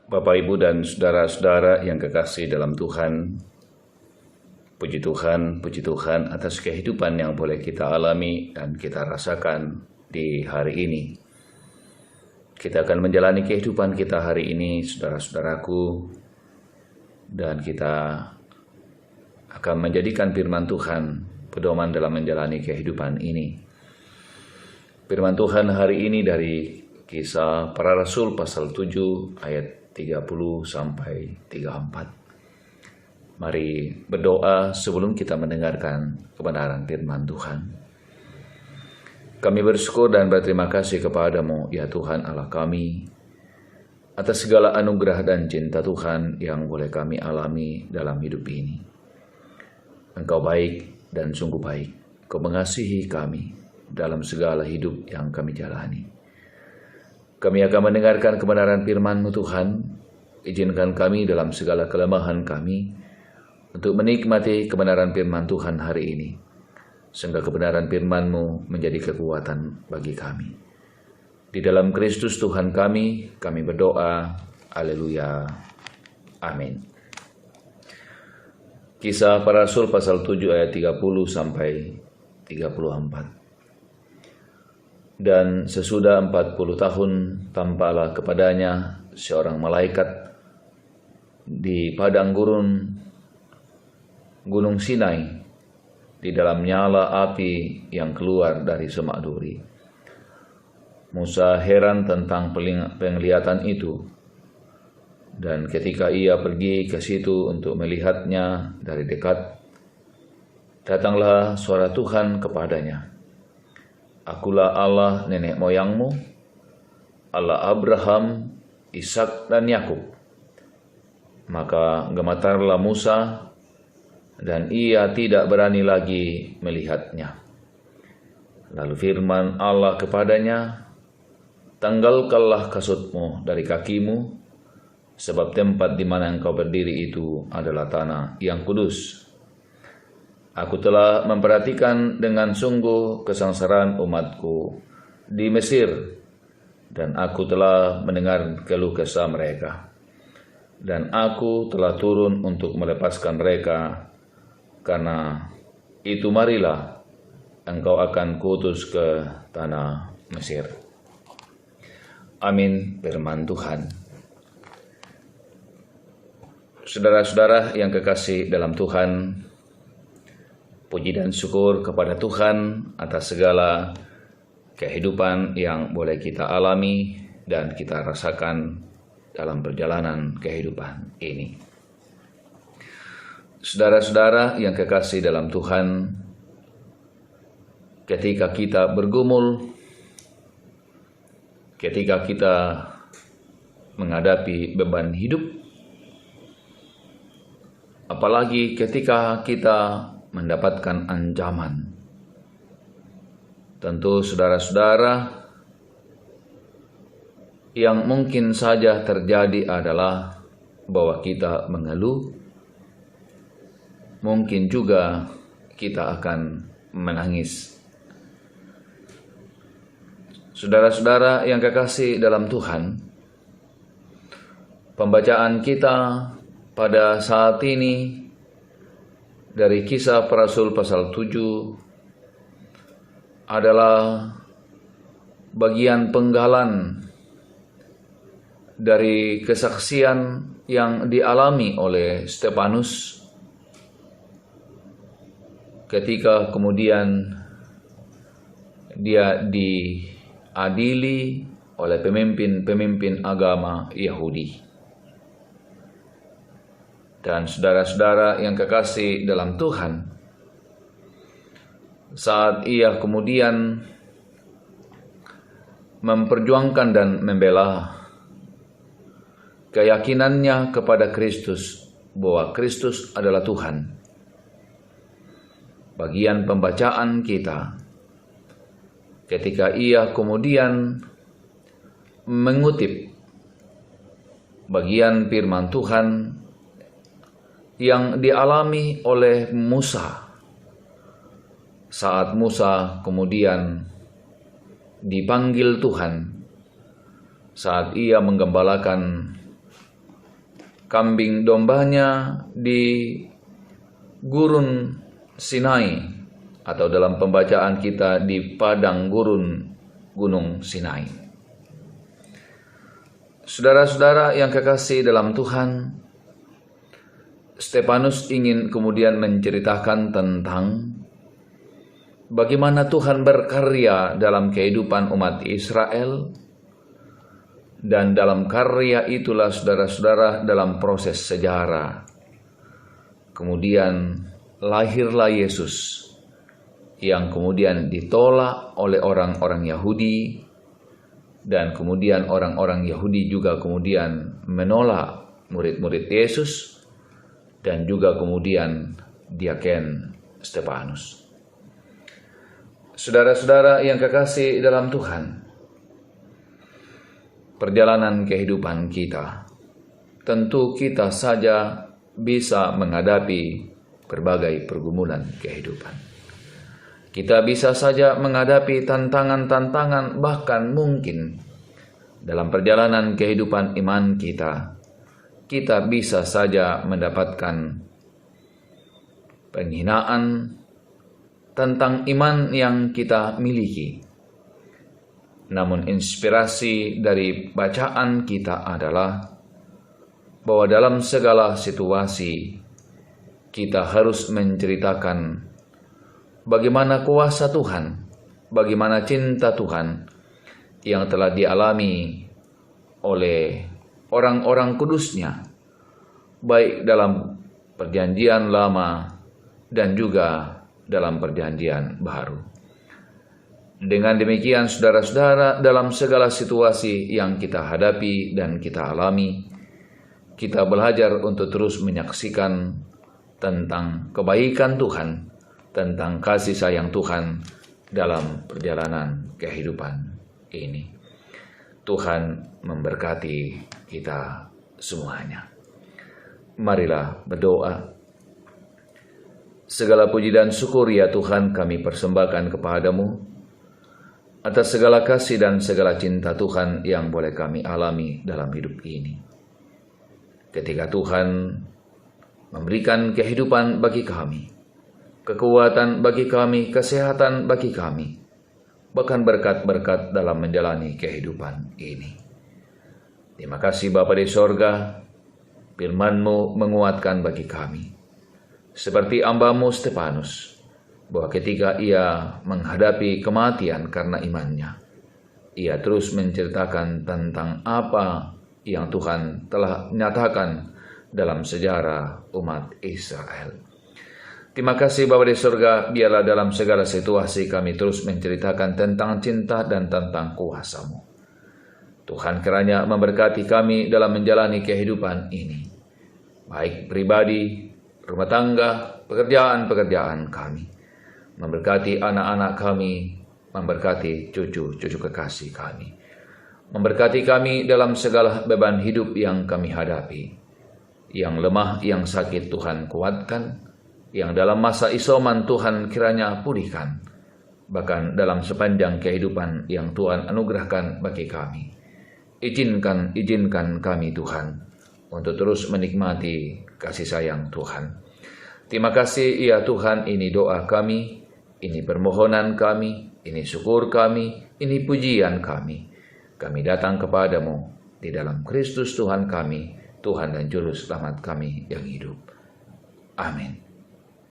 Bapak, Ibu, dan saudara-saudara yang kekasih dalam Tuhan, puji Tuhan atas kehidupan yang boleh kita alami dan kita rasakan di hari ini. Kita akan menjalani kehidupan kita hari ini, saudara-saudaraku, dan kita akan menjadikan firman Tuhan pedoman dalam menjalani kehidupan ini. Firman Tuhan hari ini dari Kisah Para Rasul pasal 7 ayat 30 sampai 34. Mari berdoa sebelum kita mendengarkan kebenaran firman Tuhan. Kami bersyukur dan berterima kasih kepadamu, ya Tuhan Allah kami, atas segala anugerah dan cinta Tuhan yang boleh kami alami dalam hidup ini. Engkau baik dan sungguh baik. Kau mengasihi kami dalam segala hidup yang kami jalani. Kami akan mendengarkan kebenaran firman-Mu Tuhan. Izinkan kami dalam segala kelemahan kami untuk menikmati kebenaran firman Tuhan hari ini, sehingga kebenaran firman-Mu menjadi kekuatan bagi kami. Di dalam Kristus Tuhan kami berdoa. Haleluya. Amin. Kisah Para Rasul pasal 7 ayat 30 sampai 34. Dan sesudah 40 tahun tampaklah kepadanya seorang malaikat di padang gunung Sinai, di dalam nyala api yang keluar dari semak duri. Musa heran tentang penglihatan itu, dan ketika ia pergi ke situ untuk melihatnya dari dekat, datanglah suara Tuhan kepadanya. Akulah Allah nenek moyangmu, Allah Abraham, Ishak, dan Yakub. Maka gemetarlah Musa, dan ia tidak berani lagi melihatnya. Lalu firman Allah kepadanya, tanggalkanlah kasutmu dari kakimu, sebab tempat di mana engkau berdiri itu adalah tanah yang kudus. Aku telah memperhatikan dengan sungguh kesengsaraan umatku di Mesir, dan aku telah mendengar keluh kesah mereka. Dan aku telah turun untuk melepaskan mereka, karena itu marilah engkau akan kuutus ke tanah Mesir. Amin. Firman Tuhan. Saudara-saudara yang kekasih dalam Tuhan, puji dan syukur kepada Tuhan atas segala kehidupan yang boleh kita alami dan kita rasakan dalam perjalanan kehidupan ini. Saudara-saudara yang kekasih dalam Tuhan, ketika kita bergumul, ketika kita menghadapi beban hidup, apalagi ketika kita mendapatkan ancaman, tentu saudara-saudara, yang mungkin saja terjadi adalah bahwa kita mengeluh, mungkin juga kita akan menangis. Saudara-saudara yang kekasih dalam Tuhan, pembacaan kita pada saat ini dari Kisah Para Rasul pasal 7 adalah bagian penggalan dari kesaksian yang dialami oleh Stefanus ketika kemudian dia diadili oleh pemimpin agama Yahudi. Dan saudara-saudara yang kekasih dalam Tuhan, saat ia kemudian memperjuangkan dan membela keyakinannya kepada Kristus, bahwa Kristus adalah Tuhan, bagian pembacaan kita, ketika ia kemudian mengutip bagian firman Tuhan yang dialami oleh Musa saat Musa kemudian dipanggil Tuhan saat ia menggembalakan kambing dombanya di gurun Sinai, atau dalam pembacaan kita di padang gurun Gunung Sinai. Saudara-saudara yang kekasih dalam Tuhan, Stefanus ingin kemudian menceritakan tentang bagaimana Tuhan berkarya dalam kehidupan umat Israel, dan dalam karya itulah saudara-saudara dalam proses sejarah kemudian lahirlah Yesus yang kemudian ditolak oleh orang-orang Yahudi, dan kemudian orang-orang Yahudi juga kemudian menolak murid-murid Yesus, dan juga kemudian diaken Stefanus. Saudara-saudara yang kekasih dalam Tuhan, perjalanan kehidupan kita, tentu kita saja bisa menghadapi berbagai pergumulan kehidupan. Kita bisa saja menghadapi tantangan-tantangan, bahkan mungkin dalam perjalanan kehidupan iman kita, kita bisa saja mendapatkan penghinaan tentang iman yang kita miliki. Namun inspirasi dari bacaan kita adalah bahwa dalam segala situasi kita harus menceritakan bagaimana kuasa Tuhan, bagaimana cinta Tuhan yang telah dialami oleh orang-orang kudusnya, baik dalam perjanjian lama dan juga dalam perjanjian baru. Dengan demikian saudara-saudara, dalam segala situasi yang kita hadapi dan kita alami, kita belajar untuk terus menyaksikan tentang kebaikan Tuhan, tentang kasih sayang Tuhan dalam perjalanan kehidupan ini. Tuhan memberkati kita semuanya. Marilah berdoa. Segala puji dan syukur ya Tuhan kami persembahkan kepadamu atas segala kasih dan segala cinta Tuhan yang boleh kami alami dalam hidup ini. Ketika Tuhan memberikan kehidupan bagi kami, kekuatan bagi kami, kesehatan bagi kami, bahkan berkat-berkat dalam menjalani kehidupan ini. Terima kasih Bapa di sorga, firman-Mu menguatkan bagi kami. Seperti hamba-Mu Stefanus, bahwa ketika ia menghadapi kematian karena imannya, ia terus menceritakan tentang apa yang Tuhan telah nyatakan dalam sejarah umat Israel. Terima kasih Bapa di surga, biarlah dalam segala situasi kami terus menceritakan tentang cinta dan tentang kuasa-Mu. Tuhan kiranya memberkati kami dalam menjalani kehidupan ini, baik pribadi, rumah tangga, pekerjaan-pekerjaan kami. Memberkati anak-anak kami, memberkati cucu-cucu kekasih kami. Memberkati kami dalam segala beban hidup yang kami hadapi. Yang lemah, yang sakit Tuhan kuatkan. Yang dalam masa isoman Tuhan kiranya pulihkan. Bahkan dalam sepanjang kehidupan yang Tuhan anugerahkan bagi kami. Izinkan kami Tuhan untuk terus menikmati kasih sayang Tuhan. Terima kasih ya Tuhan, ini doa kami, ini permohonan kami, ini syukur kami, ini pujian kami. Kami datang kepadamu di dalam Kristus Tuhan kami, Tuhan dan Juru Selamat kami yang hidup. Amin.